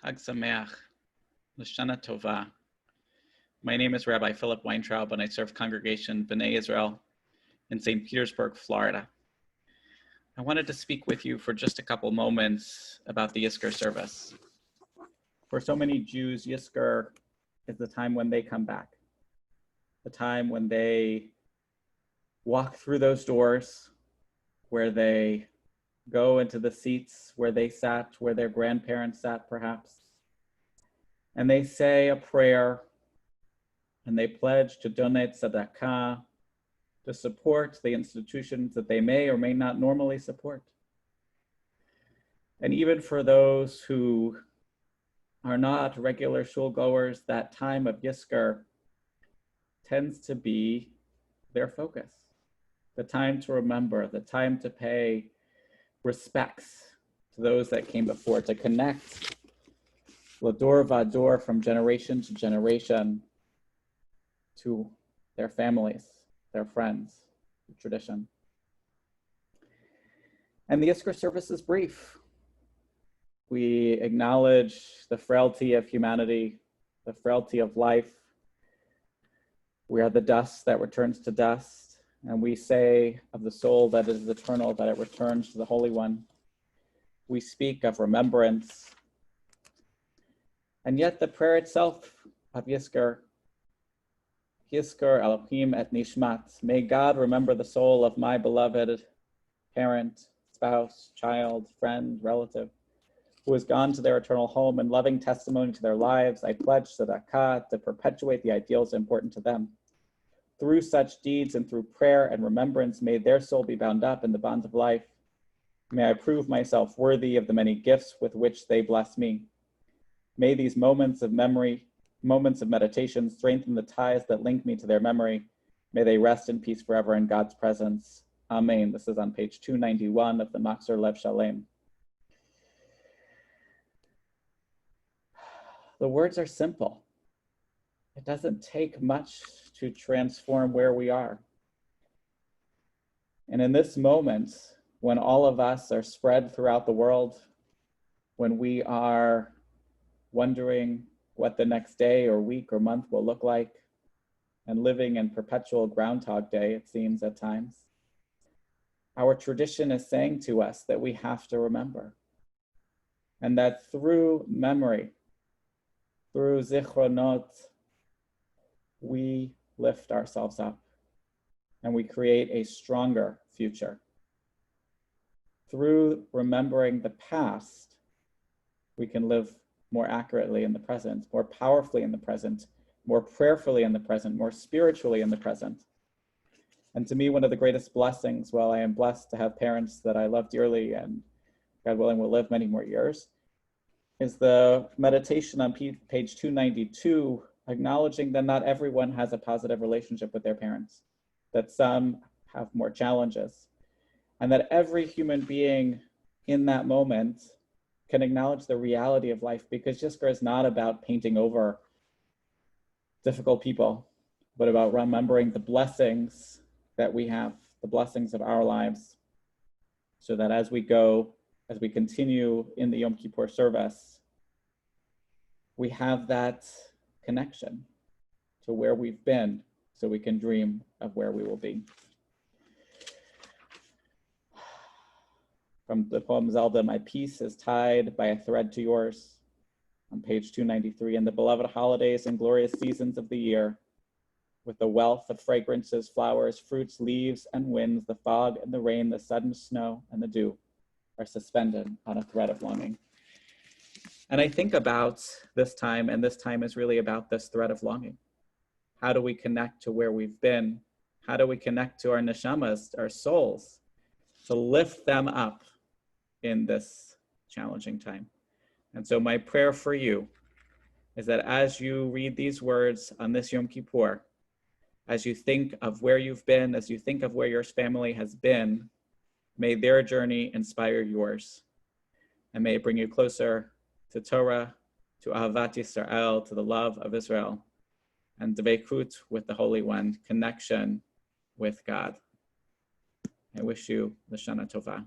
Chag Sameach, L'Shana Tova. My name is Rabbi Philip Weintraub, and I serve congregation B'nai Israel in St. Petersburg, Florida. I wanted to speak with you for just a couple moments about the Yizkor service. For so many Jews, Yizkor is the time when they come back, the time when they walk through those doors, where they go into the seats where they sat, where their grandparents sat perhaps, and they say a prayer, and they pledge to donate tzedakah, to support the institutions that they may or may not normally support. And even for those who are not regular shul goers, that time of Yizkor tends to be their focus, the time to remember, the time to pay respects to those that came before, to connect Lador Vador from generation to generation to their families, their friends, the tradition. And the Yizkor service is brief. We acknowledge the frailty of humanity, the frailty of life. We are the dust that returns to dust. And we say of the soul that is eternal, that it returns to the Holy One. We speak of remembrance. And yet the prayer itself of Yizkor, Yizkor Elohim et Nishmat, may God remember the soul of my beloved parent, spouse, child, friend, relative, who has gone to their eternal home in loving testimony to their lives. I pledge tzedakah to perpetuate the ideals important to them. Through such deeds and through prayer and remembrance, may their soul be bound up in the bonds of life. May I prove myself worthy of the many gifts with which they bless me. May these moments of memory, moments of meditation, strengthen the ties that link me to their memory. May they rest in peace forever in God's presence. Amen. This is on page 291 of the Machzor Lev Shalem. The words are simple. It doesn't take much to transform where we are. And in this moment, when all of us are spread throughout the world, when we are wondering what the next day or week or month will look like, and living in perpetual Groundhog Day, it seems at times, our tradition is saying to us that we have to remember. And that through memory, through zichronot, we lift ourselves up and we create a stronger future. Through remembering the past, we can live more accurately in the present, more powerfully in the present, more prayerfully in the present, more spiritually in the present. And to me, one of the greatest blessings, while I am blessed to have parents that I love dearly and God willing will live many more years, is the meditation on page 292, acknowledging that not everyone has a positive relationship with their parents, that some have more challenges, and that every human being in that moment can acknowledge the reality of life, because Yizkor is not about painting over difficult people, but about remembering the blessings that we have, the blessings of our lives, so that as we continue in the Yom Kippur service, we have that connection to where we've been, so we can dream of where we will be. From the poem Zelda, my peace is tied by a thread to yours, on page 293, in the beloved holidays and glorious seasons of the year, with the wealth of fragrances, flowers, fruits, leaves, and winds, the fog and the rain, the sudden snow and the dew are suspended on a thread of longing. And I think about this time, and this time is really about this thread of longing. How do we connect to where we've been? How do we connect to our neshamas, our souls, to lift them up in this challenging time? And so my prayer for you is that as you read these words on this Yom Kippur, as you think of where you've been, as you think of where your family has been, may their journey inspire yours. And may it bring you closer to Torah, to Ahavat Yisrael, to the love of Israel, and Dveikut with the Holy One, connection with God. I wish you L'Shana Tova.